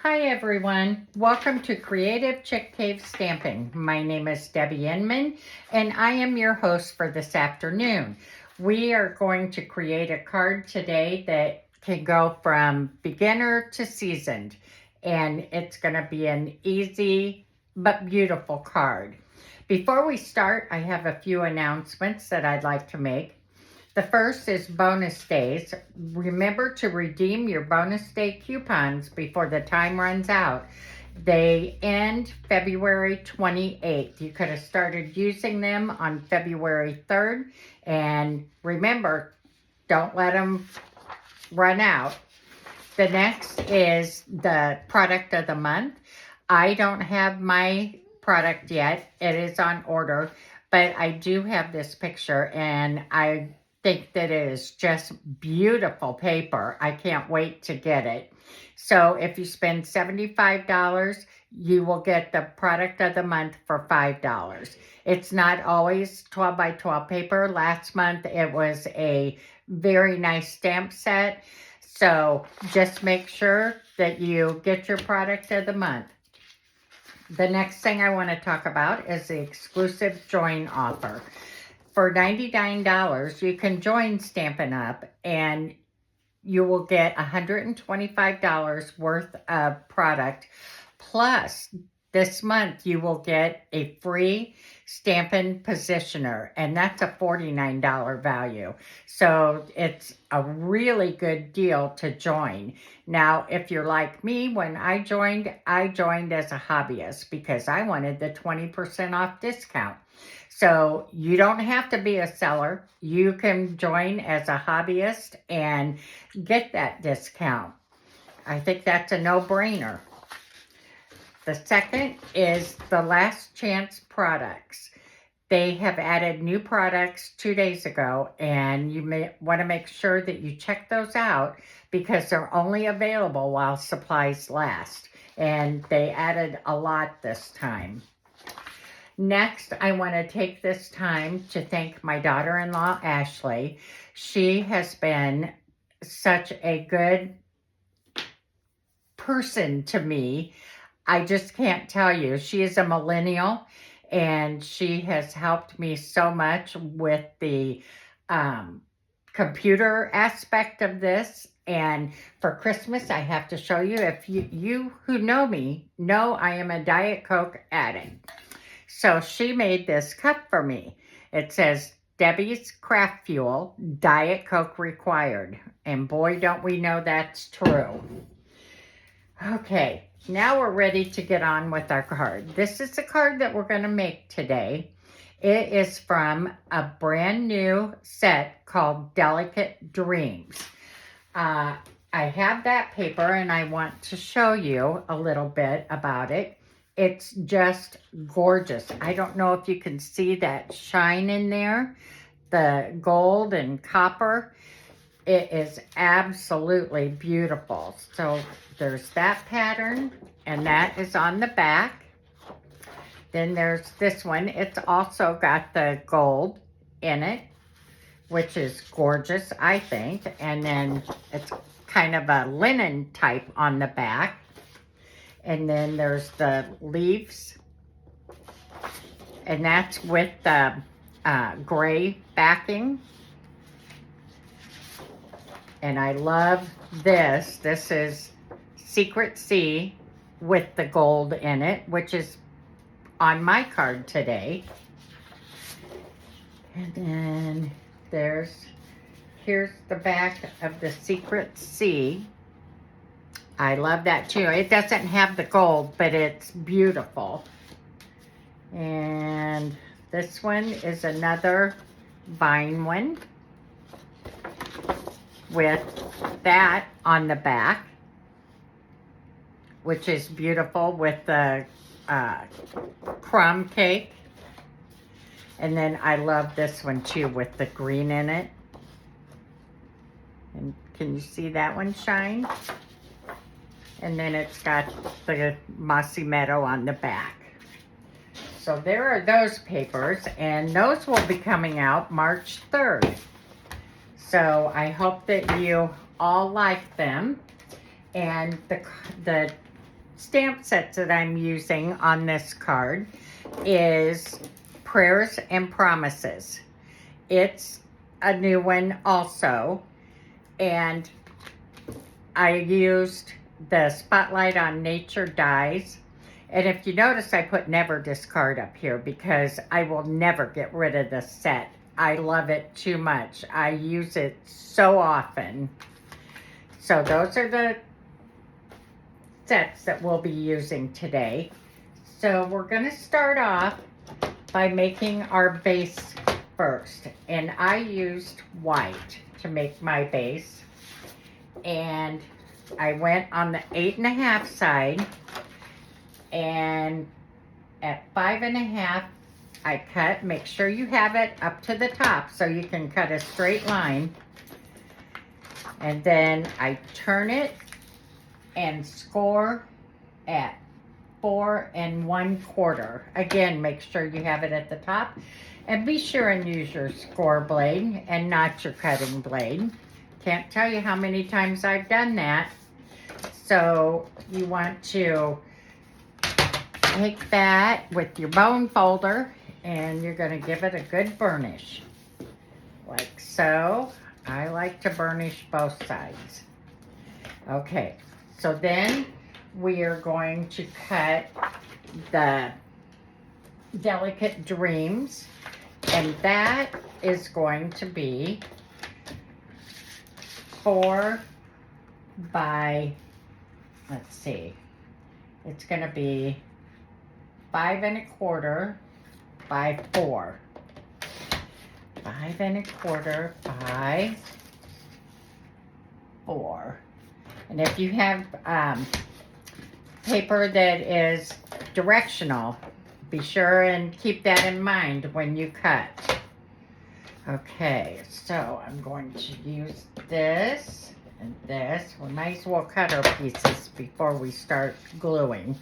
Hi everyone, welcome to Creative Chick Cave Stamping. My name is Debbie Inman and I am your host for this afternoon. We are going to create a card today that can go from beginner to seasoned, and it's going to be an easy but beautiful card. Before we start, I have a few announcements that I'd like to make. The first is bonus days. Remember to redeem your bonus day coupons before the time runs out. They end February 28th. You could have started using them on February 3rd. And remember, don't let them run out. The next is the product of the month. I don't have my product yet. It is on order, but I do have this picture and I think that it is just beautiful paper. I can't wait to get it. So if you spend $75, you will get the product of the month for $5. It's not always 12 by 12 paper. Last month it was a very nice stamp set. So just make sure that you get your product of the month. The next thing I want to talk about is the exclusive join offer. For $99, you can join Stampin' Up! And you will get $125 worth of product. Plus, this month you will get a free Stampin' Positioner, and that's a $49 value. So it's a really good deal to join. Now, if you're like me, when I joined as a hobbyist because I wanted the 20% off discount. So you don't have to be a seller. You can join as a hobbyist and get that discount. I think that's a no-brainer. The second is the Last Chance products. They have added new products 2 days ago, and you may want to make sure that you check those out because they're only available while supplies last. And they added a lot this time. Next, I want to take this time to thank my daughter-in-law, Ashley. She has been such a good person to me. I just can't tell you. She is a millennial, and she has helped me so much with the computer aspect of this. And for Christmas, I have to show you. If you who know me know I am a Diet Coke addict. So she made this cup for me. It says, Debbie's Craft Fuel, Diet Coke required. And boy, don't we know that's true. Okay, now we're ready to get on with our card. This is the card that we're going to make today. It is from a brand new set called Delicate Dreams. I have that paper and I want to show you a little bit about it. It's just gorgeous. I don't know if you can see that shine in there, the gold and copper. It is absolutely beautiful. So there's that pattern, and that is on the back. Then there's this one. It's also got the gold in it, which is gorgeous, I think. And then it's kind of a linen type on the back. And then there's the leaves, and that's with the gray backing. And I love this. This is Secret Sea with the gold in it, which is on my card today. And then here's the back of the Secret Sea. I love that too. It doesn't have the gold, but it's beautiful. And this one is another vine one with that on the back, which is beautiful with the crumb cake. And then I love this one too with the green in it. And can you see that one shine? And then it's got the mossy meadow on the back. So there are those papers, and those will be coming out March 3rd. So I hope that you all like them. And the stamp sets that I'm using on this card is Prayers and Promises. It's a new one also, and I used the Spotlight on Nature dies. And if you notice, I put never discard up here because I will never get rid of this set. I love it too much. I use it so often. So those are the sets that we'll be using today. So we're going to start off by making our base first. And I used white to make my base. And I went on the 8.5 side, and at 5.5 I cut. Make sure you have it up to the top so you can cut a straight line. And then I turn it and score at 4 1/4. Again, make sure you have it at the top, and be sure and use your score blade and not your cutting blade. Can't tell you how many times I've done that. So you want to take that with your bone folder and you're going to give it a good burnish, like so. I like to burnish both sides. Okay, so then we are going to cut the Delicate Dreams, and that is going to be 4 by, let's see, it's going to be 5 1/4 by 4. 5 1/4 by 4. And if you have paper that is directional, be sure and keep that in mind when you cut. Okay, so I'm going to use this and this. We might as well cut our pieces before we start gluing.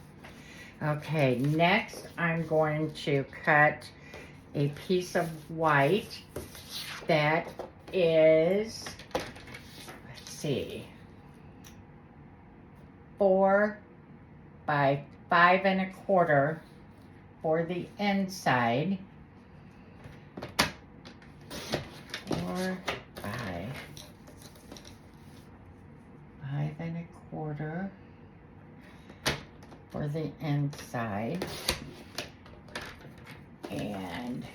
Okay, next I'm going to cut a piece of white that is, let's see, 4 by 5 1/4 for the inside. 4 by 5 1/4 for the inside. And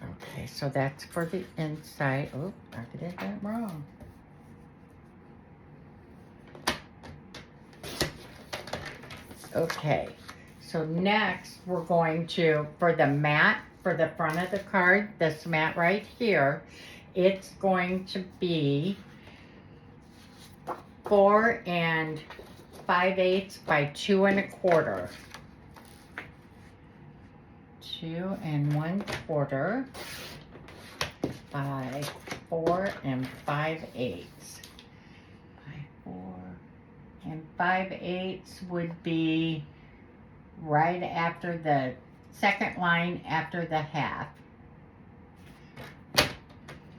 okay, so that's for the inside. Oh, I did that wrong. Okay, so next we're going to, for the mat, for the front of the card, this mat right here, it's going to be 4 5/8 by 2 1/4. 2 1/4 by 4 5/8. By 4 5/8 would be right after the second line after the half.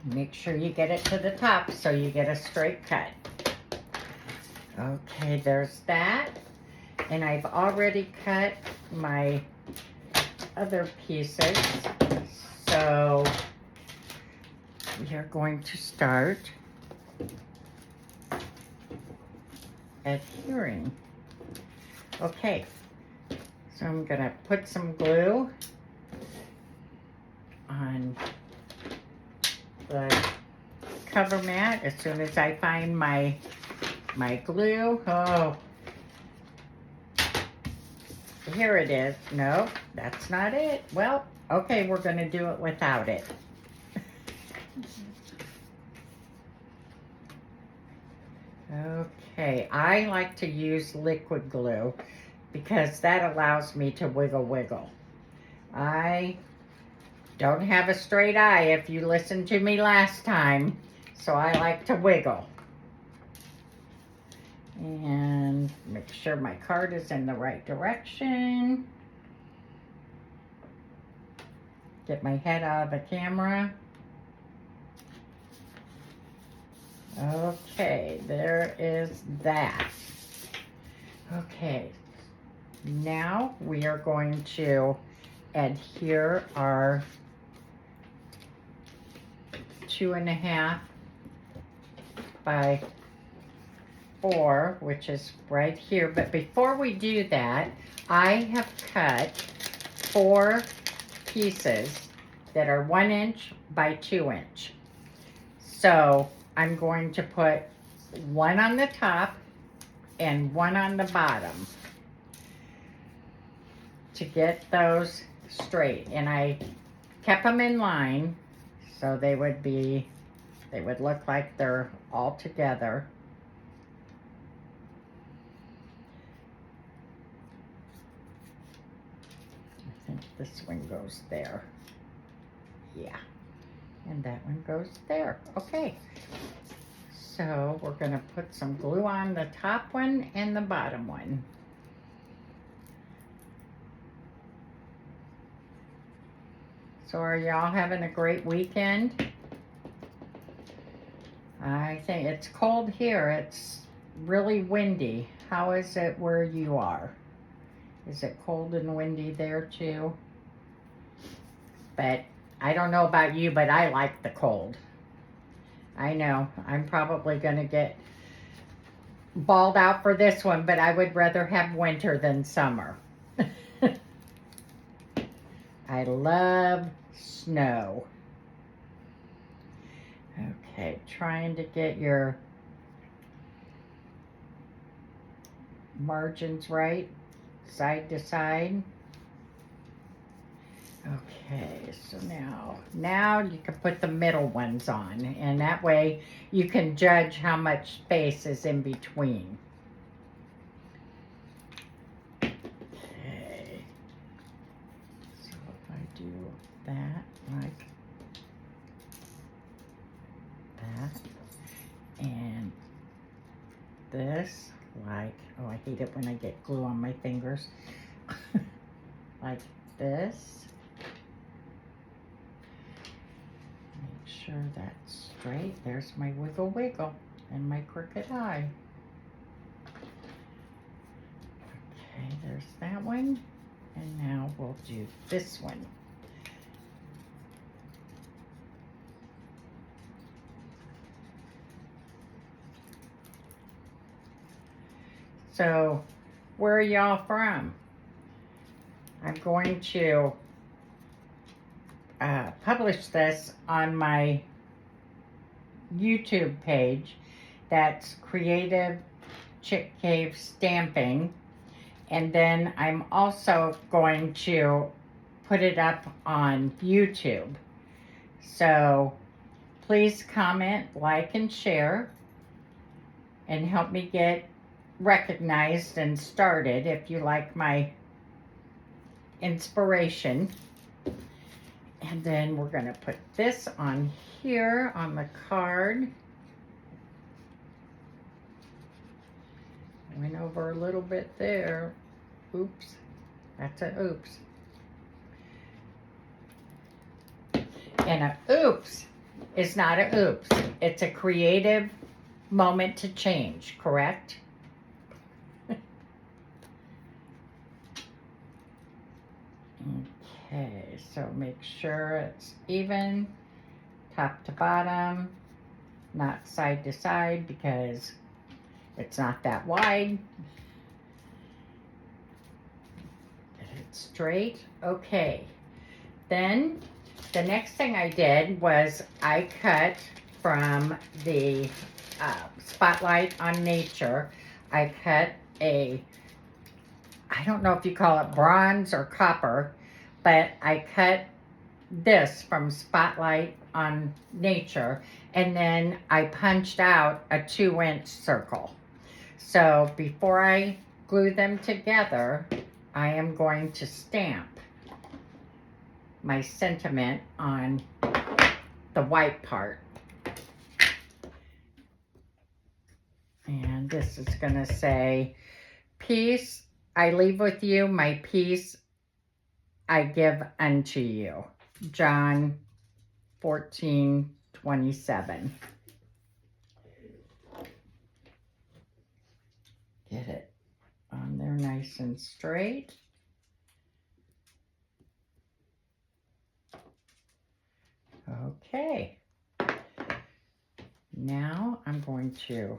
Make sure you get it to the top so you get a straight cut. Okay, there's that. And I've already cut my other pieces. So we are going to start adhering. Okay, so I'm gonna put some glue on the cover mat as soon as I find my glue. Oh, here it is. No, that's not it. Well, okay, we're gonna do it without it. Okay, I like to use liquid glue because that allows me to wiggle. I don't have a straight eye if you listened to me last time, so I like to wiggle. And make sure my card is in the right direction. Get my head out of the camera. Okay, there is that. Okay, now we are going to adhere our 2.5 by 4, which is right here. But before we do that, I have cut 4 pieces that are 1 inch by 2 inch. So I'm going to put 1 on the top and 1 on the bottom to get those straight. And I kept them in line so they would look like they're all together. I think this one goes there. Yeah. And that one goes there. Okay. So we're going to put some glue on the top one and the bottom one. So are y'all having a great weekend? I think it's cold here. It's really windy. How is it where you are? Is it cold and windy there too? But I don't know about you, but I like the cold. I know I'm probably going to get balled out for this one, but I would rather have winter than summer. I love snow. Okay, trying to get your margins right, side to side. Okay, so now you can put the middle ones on, and that way you can judge how much space is in between. Okay, so if I do that like that, and this like, oh, I hate it when I get glue on my fingers, like this. Make sure that's straight. There's my wiggle wiggle and my crooked eye. Okay, there's that one. And now we'll do this one. So, where are y'all from? I'm going to publish this on my YouTube page. That's Creative Chick Cave Stamping. And then I'm also going to put it up on YouTube. So please comment, like, and share, and help me get recognized and started if you like my inspiration. And then we're going to put this on here on the card. Went over a little bit there. Oops. That's a oops. And a oops is not a oops. It's a creative moment to change, correct? Okay, so make sure it's even, top to bottom, not side to side because it's not that wide. Get it straight. Okay. Then the next thing I did was I cut from the Spotlight on Nature. I cut a, I don't know if you call it bronze or copper, but I cut this from Spotlight on Nature, and then I punched out a 2-inch circle. So before I glue them together, I am going to stamp my sentiment on the white part. And this is going to say, peace I leave with you, my peace I give unto you. John 14:27. Get it on nice and straight. Okay. Now I'm going to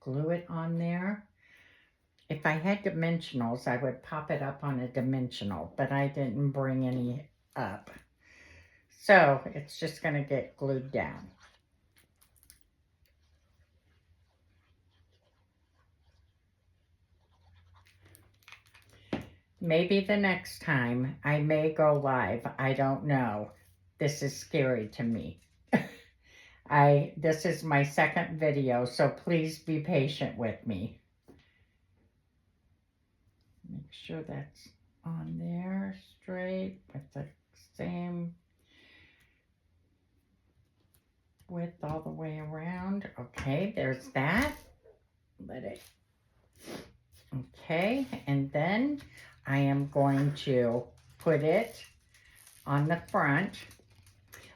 glue it on there. If I had dimensionals, I would pop it up on a dimensional, but I didn't bring any up. So it's just going to get glued down. Maybe the next time I may go live. I don't know. This is scary to me. This is my second video, so please be patient with me. Make sure that's on there straight with the same width all the way around. Okay, there's that. Let it. Okay, and then I am going to put it on the front.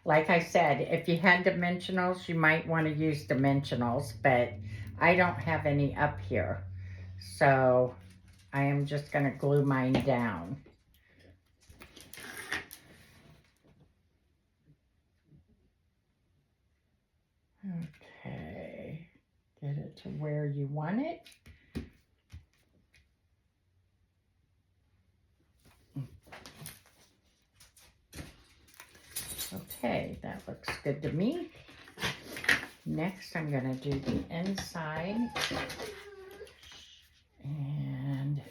Like I said, if you had dimensionals, you might want to use dimensionals, but I don't have any up here. So I am just going to glue mine down. Okay, get it to where you want it. Okay, that looks good to me. Next, I'm going to do the inside. And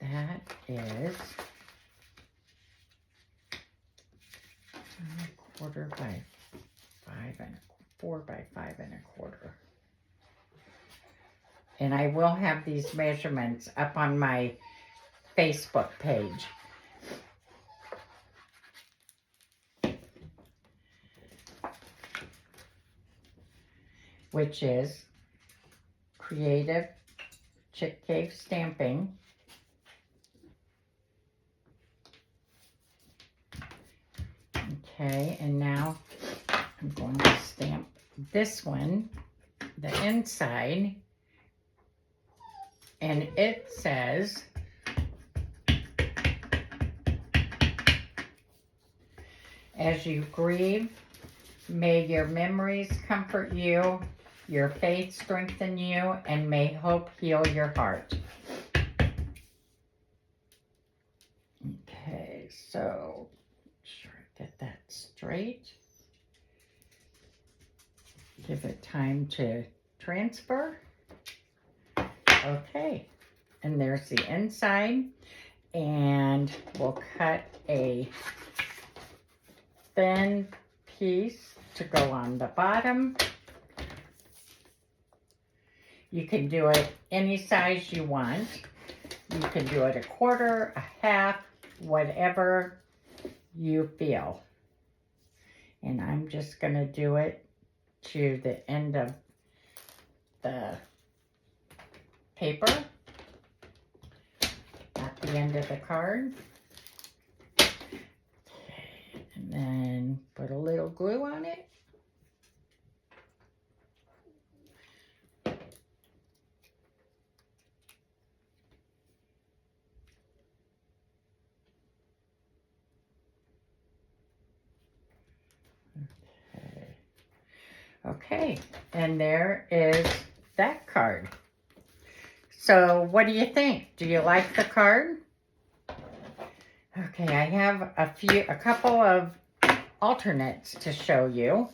that is 1/4 by 5 and 4 by 5 1/4. And I will have these measurements up on my Facebook page. Which is Creative Chick Cave Stamping. Okay, and now I'm going to stamp this one, the inside, and it says, as you grieve, may your memories comfort you, your faith strengthen you, and may hope heal your heart. Okay, so sure I get that straight. Give it time to transfer. Okay, and there's the inside, and we'll cut a thin piece to go on the bottom. You can do it any size you want. You can do it 1/4, 1/2, whatever you feel. And I'm just going to do it to the end of the paper, at the end of the card. Okay, and then put a little glue on it. Okay, and there is that card. So what do you think? Do you like the card? Okay, I have a couple of alternates to show you.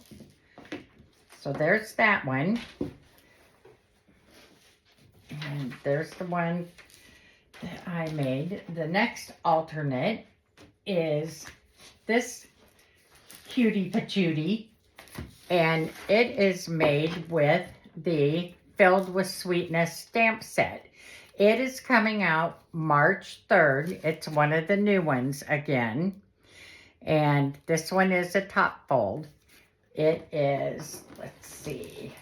So there's that one. And there's the one that I made. The next alternate is this cutie patootie. And it is made with the Filled with Sweetness stamp set. It is coming out March 3rd. It's one of the new ones again. And this one is a top fold. It is, let's see.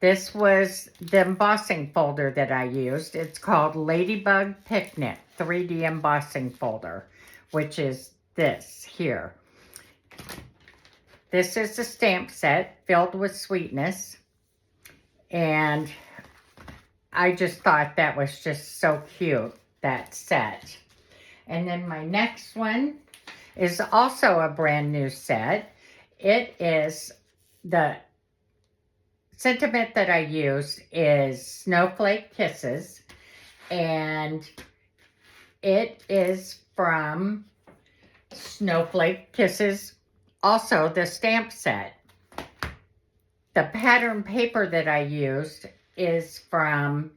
This was the embossing folder that I used. It's called Ladybug Picnic 3D embossing folder, which is this here. This is a stamp set Filled with Sweetness, and I just thought that was just so cute, that set. And then my next one is also a brand new set. It is, the sentiment that I used is Snowflake Kisses, and it is from Snowflake Kisses, also the stamp set. The pattern paper that I used is from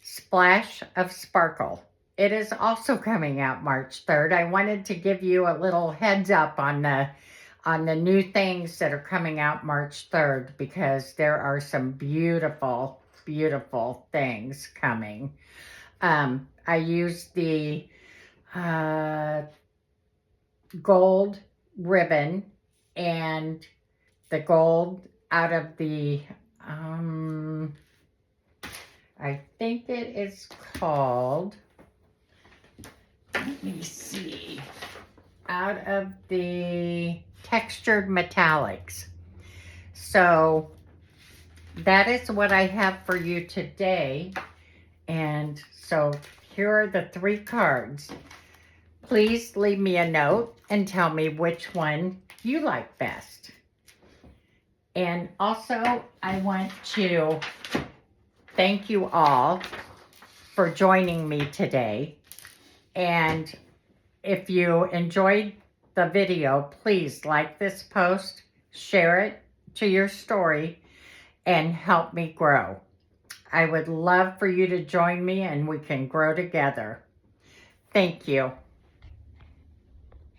Splash of Sparkle. It is also coming out March 3rd. I wanted to give you a little heads up on the new things that are coming out March 3rd, because there are some beautiful, beautiful things coming. I used the gold ribbon and the gold out of the, I think it is called, let me see, out of the textured metallics. So that is what I have for you today. And so here are the 3 cards. Please leave me a note and tell me which one you like best. And also, I want to thank you all for joining me today. And if you enjoyed the video, please like this post, share it to your story, and help me grow. I would love for you to join me and we can grow together. Thank you.